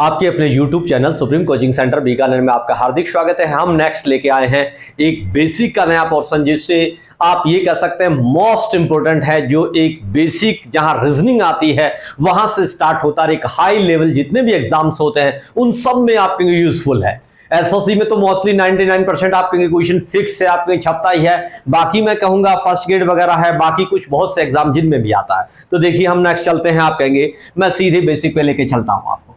आपके अपने YouTube channel supreme coaching centre Bikaner में आपका हार्दिक स्वागत है। हम नेक्स्ट लेके आए हैं एक बेसिक का नया पोर्शन, जिससे आप ये कह सकते हैं मोस्ट इंपोर्टेंट है। जो एक बेसिक जहां रीजनिंग आती है वहां से स्टार्ट होता है, एक हाई लेवल जितने भी एग्जाम्स होते हैं उन सब में आपके लिए यूजफुल है। एसएससी में तो मोस्टली 99% आपके क्वेश्चन फिक्स है, आपके छपता ही है। बाकी मैं कहूंगा फर्स्ट ग्रेड वगैरह है, बाकी कुछ बहुत से एग्जाम जिनमें भी आता है। तो देखिए हम नेक्स्ट चलते हैं। आप कहेंगे मैं सीधे बेसिक पे लेके चलता हूं आपको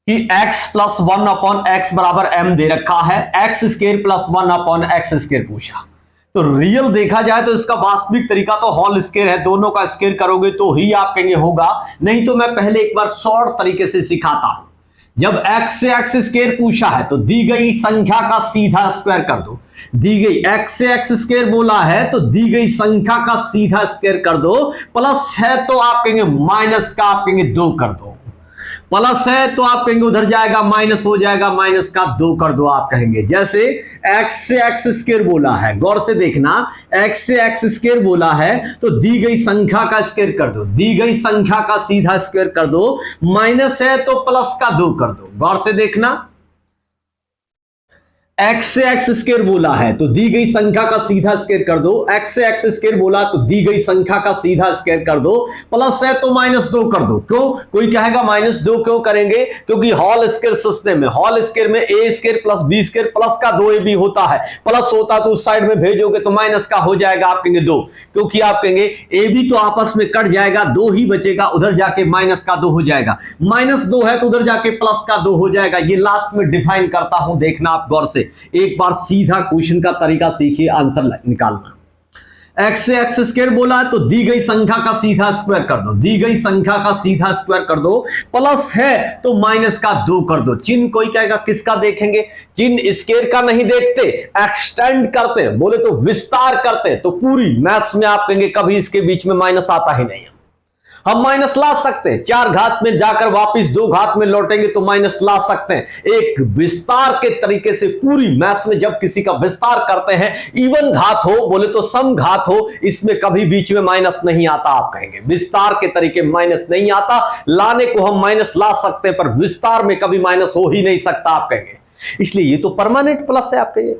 कि x प्लस 1 अपॉन एक्स बराबर m दे रखा है, x square plus 1 upon x square पूछा। तो रियल देखा जाए तो इसका वास्तविक तरीका तो होल स्क्वायर है, दोनों का स्क्वायर करोगे तो ही आप कहेंगे होगा, नहीं तो मैं पहले एक बार शॉर्ट तरीके से सिखाता हूं। जब x से x स्क्वायर पूछा है तो दी गई संख्या का सीधा स्क्वायर कर दो। दी गई x से x स्क्वायर बोला है तो दी गई संख्या का सीधा स्क्वायर कर दो। प्लस है तो आप कहेंगे माइनस का आप कहेंगे 2 कर दो। प्लस है तो आप कहेंगे उधर जाएगा माइनस हो जाएगा, माइनस का 2 कर दो। आप कहेंगे जैसे x से x स्क्वायर बोला है, गौर से देखना, x से x स्क्वायर बोला है तो दी गई संख्या का स्क्वायर कर दो, दी गई संख्या का सीधा स्क्वायर कर दो। माइनस है तो प्लस का 2 कर दो। गौर से देखना, x से x स्क्वायर बोला है तो दी गई संख्या का सीधा स्क्वायर कर दो। x से x स्क्वायर बोला तो दी गई संख्या का सीधा स्क्वायर कर दो। प्लस है तो माइनस 2 कर दो। क्यों? कोई कहेगा माइनस 2 क्यों करेंगे? क्योंकि होल स्क्वायर सिस्टम में, होल स्क्वायर में a square plus b square plus का 2ab होता है। प्लस होता तो उस साइड में भेजोगे तो माइनस का हो जाएगा आप कहेंगे 2, क्योंकि आप कहेंगे ab तो आपस में कट जाएगा, 2 ही बचेगा, उधर जाके माइनस का 2 हो जाएगा। माइनस 2 है तो उधर जाके प्लस का 2 हो जाएगा। ये लास्ट में डिफाइन करता हूं, देखना आप गौर से। एक बार सीधा क्वेश्चन का तरीका सीखिए आंसर निकालना। x से x स्क्वायर बोला तो दी गई संख्या का सीधा स्क्वायर कर दो, दी गई संख्या का सीधा स्क्वायर कर दो। प्लस है तो माइनस का 2 कर दो। चिन्ह कोई कहेगा किसका देखेंगे? चिन्ह स्क्वायर का नहीं देखते, एक्सटेंड करते, बोले तो विस्तार करते, तो पूरी मैथ्स में आप कहेंगे कभी इसके बीच में माइनस आता ही नहीं। हम माइनस ला सकते हैं, 4 घात में जाकर वापस 2 घात में लौटेंगे तो माइनस ला सकते हैं। एक विस्तार के तरीके से पूरी मैथ्स में जब किसी का विस्तार करते हैं, इवन घात हो, बोले तो सम घात हो, इसमें कभी बीच में माइनस नहीं आता। आप कहेंगे विस्तार के तरीके माइनस नहीं आता। लाने को हम माइनस ला सकते हैं पर विस्तार में कभी माइनस हो ही नहीं सकता आप कहेंगे, इसलिए ये तो परमानेंट प्लस है आप कहेंगे।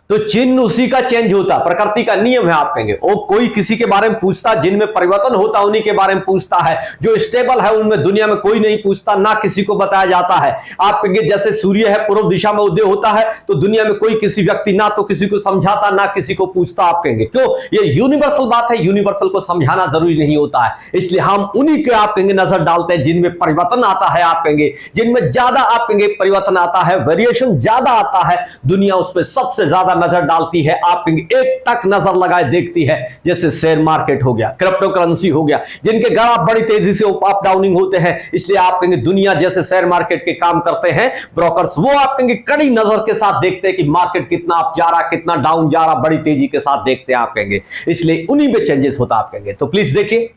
तो चिन्ह उसी का चेंज होता, प्रकृति का नियम है आप कहेंगे। और कोई किसी के बारे में पूछता, जिनमें परिवर्तन होता उन्हीं के बारे में पूछता है। जो स्टेबल है उनमें दुनिया में कोई नहीं पूछता, ना किसी को बताया जाता है। आप कहेंगे जैसे सूर्य है पूर्व दिशा में उदय होता है तो दुनिया में कोई किसी व्यक्ति ना तो किसी को समझाता ना किसी को पूछता। आप कहेंगे क्यों? ये यूनिवर्सल बात है, यूनिवर्सल को समझाना जरूरी नहीं होता है, इसलिए हम उन्हीं के आप कहेंगे नजर डालते हैं जिनमें परिवर्तन आता है। आप कहेंगे जिनमें ज्यादा आप कहेंगे परिवर्तन आता है, वेरिएशन ज्यादा आता है, दुनिया उस पर सबसे ज्यादा नजर डालती है। आप एक टक नजर लगाए देखती है, जैसे शेयर मार्केट हो गया, क्रिप्टो करेंसी हो गया, जिनके ग्राफ बड़ी तेजी से अप डाउनिंग होते हैं, इसलिए आप कहेंगे दुनिया जैसे शेयर मार्केट के काम करते हैं ब्रोकर्स, वो आप कहेंगे कड़ी नजर के साथ देखते हैं कि मार्केट कितना अप जा रहा, कितना डाउन जा रहा, बड़ी तेजी के साथ देखते हैं आप कहेंगे, इसलिए उन्हीं में चेंजेस होता आप कहेंगे। तो प्लीज देखिए,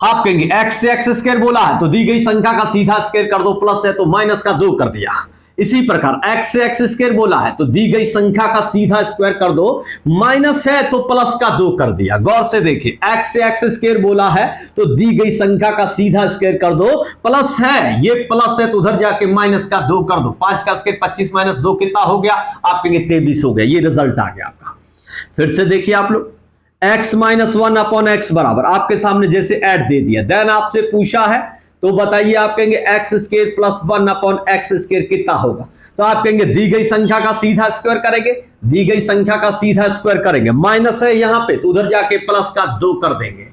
आप कहेंगे x से x स्क्वायर बोला है तो दी गई संख्या का सीधा स्क्वायर कर दो। प्लस है तो माइनस का 2 कर दिया। इसी प्रकार x से x स्क्वायर बोला है तो दी गई संख्या का सीधा स्क्वायर कर दो। माइनस है तो प्लस का 2 कर दिया। गौर से देखिए, x से x स्क्वायर बोला है तो दी गई संख्या का सीधा स्क्वायर कर दो। प्लस है, ये प्लस है तो उधर जाके माइनस का 2 कर दो। 5 का स्क्वायर 25 माइनस 2 कितना हो गया? आप कहेंगे 23 हो गया। ये रिजल्ट आ गया आपका। फिर से देखिए आप लोग, x माइनस 1 अपॉन एक्स बराबर आपके सामने जैसे ऐड दे दिया, देन आपसे पूछा है तो बताइए, आप कहेंगे x square plus 1 upon x square कितना होगा? तो आप कहेंगे दी गई संख्या का सीधा स्क्वायर करेंगे, दी गई संख्या का सीधा स्क्वायर करेंगे। माइनस है यहां पे तो उधर जाके प्लस का 2 कर देंगे।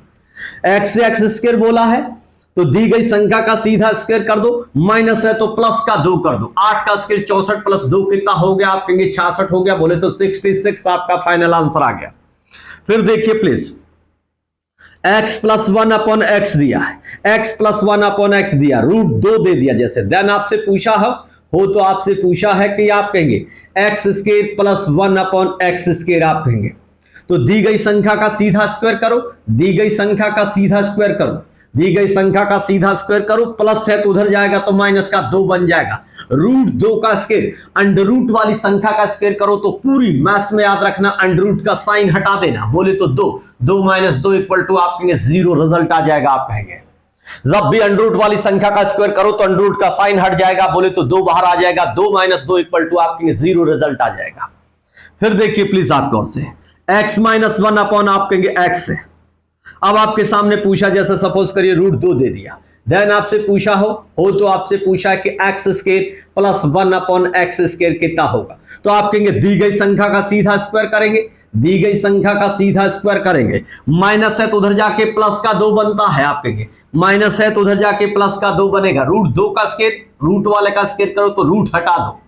एक्स से एक्स स्क्वायर बोला है तो दी गई संख्या का सीधा स्क्वायर कर दो। माइनस है तो प्लस का 2 कर दो। 8 का स्क्वायर 64 प्लस 2 कितना हो गया? आप कहेंगे 66 हो गया, बोले तो 66 आपका फाइनल आंसर आ गया। फिर देखिए please, x plus 1 upon x दिया है, x प्लस 1 अपॉन एक्स दिया, रूट 2 दे दिया जैसे, देन आपसे पूछा हो तो आपसे पूछा है कि आप कहेंगे x square plus 1 upon x square आप कहेंगे तो दी गई संख्या का सीधा स्क्वायर करो, दी गई संख्या का सीधा स्क्वायर करो, दी गई संख्या का सीधा स्क्वायर करो। प्लस है तो उधर जाएगा तो माइनस का 2 बन जाएगा। रूट 2 का स्क्वायर, अंडर रूट वाली संख्या का स्क्वायर करो तो पूरी मैथ्स में याद रखना अंडर रूट का साइन हटा देना, बोले तो 2 माइनस 2 इक्वल टू आप कहेंगे 0, रिजल्ट आ जाएगा आप कहेंगे। जब भी अंडर रूट वाली संख्या का स्क्वायर करो तो अंडर रूट का साइन हट जाएगा, बोले तो 2 बाहर आ जाएगा, 2 - 2 = आपके 0 रिजल्ट आ जाएगा। फिर देखिए प्लीज आप गौर से, x - 1 अपॉन आप कहेंगे x है। अब आपके सामने पूछा, जैसे सपोज करिए √2 दे दिया, देन आपसे पूछा हो तो आपसे पूछा कि x² + 1 अपॉन x² कितना होगा, तो आप कहेंगे दी गई संख्या का सीधा स्क्वायर करेंगे, दी गई संख्या का सीधा स्क्वायर करेंगे, माइनस है तो उधर जाके प्लस का 2 बनता है, आप कहेंगे माइनस है तो उधर जाके प्लस का 2 बनेगा, √2 का स्क्वायर रूट वाले का स्क्वायर करो तो रूट हटा दो,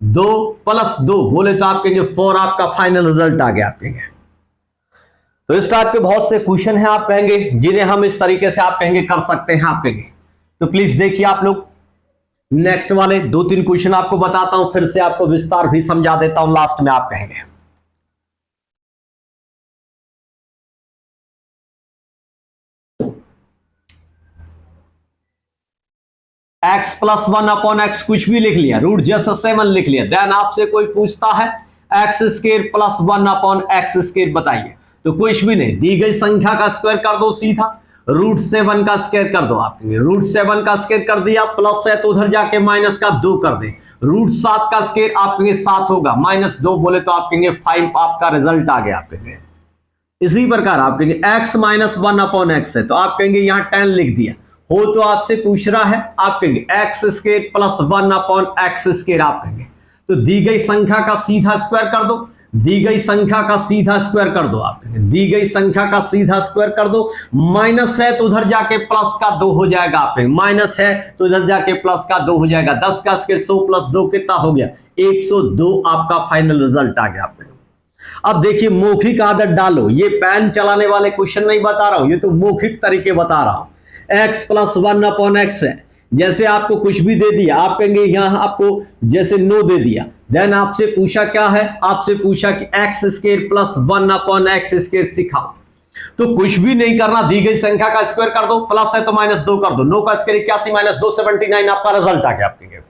2 + 2 बोले तो आप कहेंगे 4 आपका फाइनल रिजल्ट आ गया, आप कहेंगे। तो इस टाइप के बहुत से क्वेश्चन हैं आप कहेंगे जिन्हें हम इस तरीके से आप कहेंगे कर सकते हैं, आप कहेंगे। तो प्लीज देखिए आप लोग, नेक्स्ट वाले 2-3 क्वेश्चन आपको बताता हूं, फिर से आपको विस्तार भी समझा देता हूं लास्ट में, आप कहेंगे। x + 1 अपॉन x कुछ भी लिख लिया, रूट जैसा 7 लिख लिया, देन आपसे कोई पूछता है x² + 1 अपॉन x² बताइए, तो कुछ भी नहीं, दी गई संख्या का स्क्वायर कर दो सीधा, √7 का स्क्वायर कर दो, आप कहेंगे √7 का स्क्वायर कर दिया, प्लस है तो उधर जाके माइनस का 2 कर दे, √7 का स्क्वायर आप कहेंगे 7 होगा, -2 बोले तो आप कहेंगे 5 आपका रिजल्ट आ गया, आप कहेंगे। इसी प्रकार आप कहेंगे x - 1 अपॉन x है, तो आप कहेंगे यहां 10 लिख दिया, हो तो आपसे पूछ रहा है, आप कहेंगे x² + 1 अपॉन x², आप कहेंगे तो दी गई संख्या का सीधा स्क्वायर कर दो, दी गई संख्या का सीधा स्क्वायर कर दो, आप कहेंगे दी गई संख्या का सीधा स्क्वायर कर दो, माइनस है तो उधर जाके प्लस का 2 हो जाएगा, आप कहेंगे माइनस है तो इधर जाके प्लस का 2 हो जाएगा, 10 का स्क्वायर 100 + 2 कितना हो गया, 102 आपका फाइनल रिजल्ट आ गया, आप कहेंगे। अब देखिए मौखिक आदत डालो, ये पेन चलाने वाले क्वेश्चन नहीं बता रहा हूं, ये तो मौखिक तरीके बता रहा हूं। x + 1 अपॉन x है, जैसे आपको कुछ भी दे दिया, आप कहेंगे यहां आपको जैसे 9 दे दिया, देन आपसे पूछा क्या है, आपसे पूछा कि x² + 1 अपॉन x² सिखाओ, तो कुछ भी नहीं करना, दी गई संख्या का स्क्वायर कर दो, प्लस है तो -2 कर दो, 9 का स्क्वायर 81 - 2 79 आपका रिजल्ट आ गया, आप कहेंगे।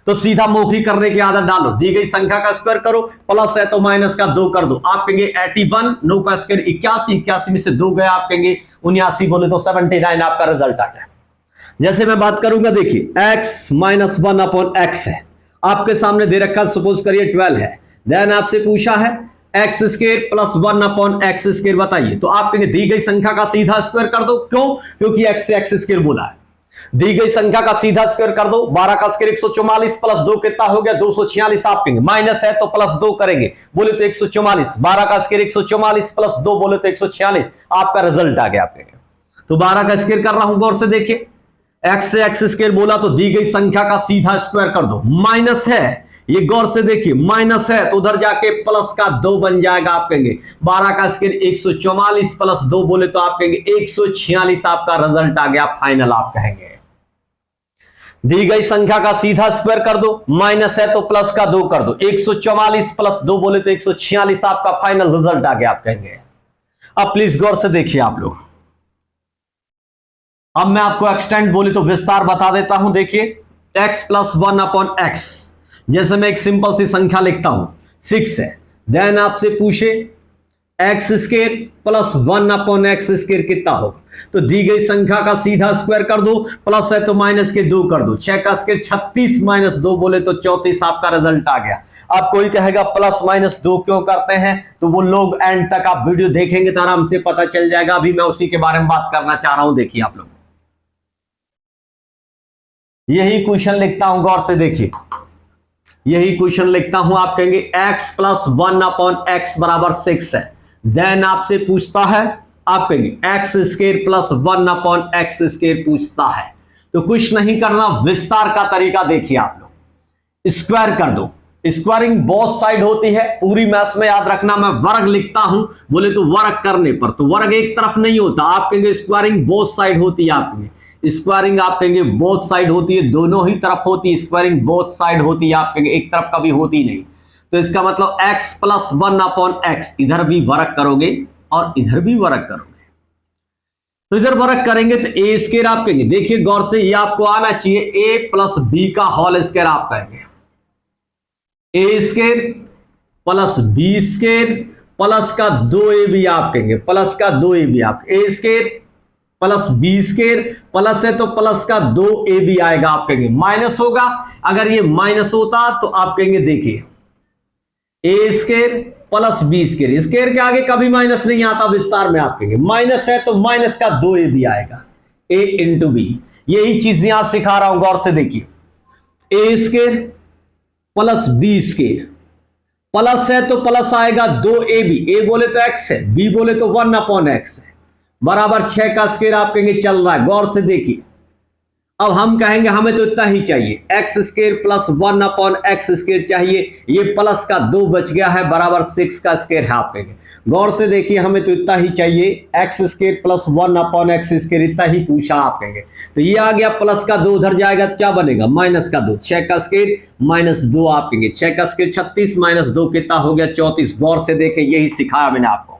तो सीधा मौखिक करने की आदत डालो, दी गई संख्या का स्क्वायर करो, प्लस है तो माइनस का 2 कर दो, आप कहेंगे 81, 9 का स्क्वायर 81, 81 में से 2 गया, आप कहेंगे 79 बोले तो 79 आपका रिजल्ट आ गया। जैसे मैं बात करूंगा, देखिए x - 1 अपॉन x है, आपके सामने दे रखा सपोज करिए 12 है, देन आपसे पूछा है x² + 1 अपॉन x² बताइए, तो आप कहेंगे दी गई संख्या का सीधा स्क्वायर कर दो, क्यों, क्योंकि x से x² बोला है, दी गई संख्या का सीधा स्क्वायर कर दो, 12 का स्क्वायर 144 + 2 कितना हो गया, 246, आप कहेंगे माइनस है तो +2 करेंगे, बोले तो 144, 12 का स्क्वायर 144 + 2 बोले तो 146 आपका रिजल्ट आ गया, आप कहेंगे। तो 12 का स्क्वायर कर रहा हूं, गौर से देखिए, x से x² बोला तो दी गई संख्या का सीधा स्क्वायर कर दो, माइनस है, ये गौर से देखिए माइनस है तो उधर जाके प्लस का 2 बन जाएगा, आप कहेंगे 12 का स्क्वायर 144 + 2 बोले तो आप कहेंगे 146 आपका रिजल्ट आ गया, फाइनल आप कहेंगे। दी गई संख्या का सीधा स्क्वायर कर दो, माइनस है तो प्लस का 2 कर दो, 144 + 2 बोले तो 146 आपका फाइनल रिजल्ट आ गया, आप कहेंगे। अब प्लीज गौर से देखिए आप लोग, अब मैं आपको एक्सटेंड बोले तो विस्तार बता देता हूं, देखिए x + 1 अपॉन x, जैसे मैं एक सिंपल सी संख्या लिखता हूं 6 है, देन आपसे पूछे x² + 1 अपॉन x² कितना होगा, तो दी गई संख्या का सीधा स्क्वायर कर दो, प्लस है तो माइनस के 2 कर दो, 6 का स्क्वायर 36 - 2 बोले तो 34 आपका रिजल्ट आ गया। अब कोई कहेगा +- 2 क्यों करते हैं, तो वो लोग एंड तक आप वीडियो देखेंगे तो आराम से पता चल जाएगा, अभी मैं उसी के बारे में बात करना चाह रहा हूं। देखिए आप लोग, यही क्वेश्चन लिखता हूं, गौर से देखिए, यही क्वेश्चन लिखता हूं, आप कहेंगे x + 1 अपॉन x बराबर 6 है, देन आपसे पूछता है, आप कहेंगे x² + 1 अपॉन x² पूछता है, तो कुछ नहीं करना, विस्तार का तरीका देखिए आप लोग, स्क्वायर कर दो, स्क्वायरिंग बोथ साइड होती है, पूरी मैथ्स में याद रखना, मैं वर्ग लिखता हूं, बोले तो वर्ग करने पर तो वर्ग एक तरफ नहीं होता, आप कहेंगे स्क्वायरिंग बोथ साइड होती है, आप कहेंगे स्क्वायरिंग, आप कहेंगे बोथ साइड होती है, दोनों ही तरफ होती है, स्क्वायरिंग बोथ साइड होती है, आप कहेंगे एक तरफ कभी होती नहीं, तो इसका मतलब x + 1 अपॉन x, इधर भी वर्ग करोगे और इधर भी वर्ग करोगे, तो इधर वर्ग करेंगे तो a² आप कहेंगे, देखिए गौर से, ये आपको आना चाहिए a + b का होल स्क्वायर, आप कहेंगे a² + b² प्लस का 2ab, आप कहेंगे प्लस का 2ab, आप a² plus B square, plus है तो प्लस का 2a भी आएगा, आप कहेंगे माइनस होगा। अगर ये माइनस होता तो आप कहेंगे देखिए A square plus B square, square के आगे कभी माइनस नहीं आता विस्तार में, आप कहेंगे माइनस है तो माइनस का 2a भी आएगा, a इंटू बी। यही चीज यहां सिखा रहा हूं, गौर से देखिए, A square plus B square, plus है तो प्लस आएगा 2ab, ए बोले तो x है, बी बोले तो 1/x है, बराबर 6 का स्केयर आप कहेंगे चल रहा है। गौर से देखिए, अब हम कहेंगे हमें तो इतना ही चाहिए, x square plus 1/x square चाहिए, ये प्लस का 2 बच गया है, बराबर 6 का स्केयर है, आप कहेंगे। गौर से देखिए, हमें तो इतना ही चाहिए, x square plus 1/x square, इतना ही पूछा, आप कहेंगे। तो ये आ गया, प्लस का 2 उधर जाएगा तो क्या बनेगा, माइनस का 2, 6 का स्केयर माइनस 2, आप कहेंगे 6 का स्केयर 36 माइनस 2 कितना हो गया 34। गौर से देखें, यही सिखाया मैंने आपको।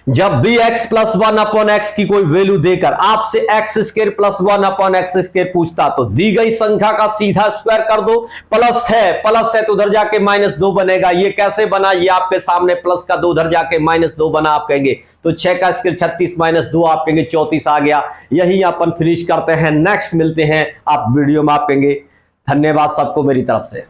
जब भी x प्लस 1/x की कोई वैल्यू देकर आपसे x square plus 1/x square पूछता, तो दी गई संख्या का सीधा स्क्वायर कर दो। प्लस है तो उधर जाके माइनस 2 बनेगा। ये कैसे बना, ये आपके सामने प्लस का 2 उधर जाके माइनस 2 बना, आप कहेंगे तो 6 का स्केयर 36 माइनस 2 आप कहेंगे 34 आ गया। यही अपन फिनिश करते हैं, नेक्स्ट मिलते हैं आप वीडियो में, आप कहेंगे। धन्यवाद सबको मेरी तरफ से।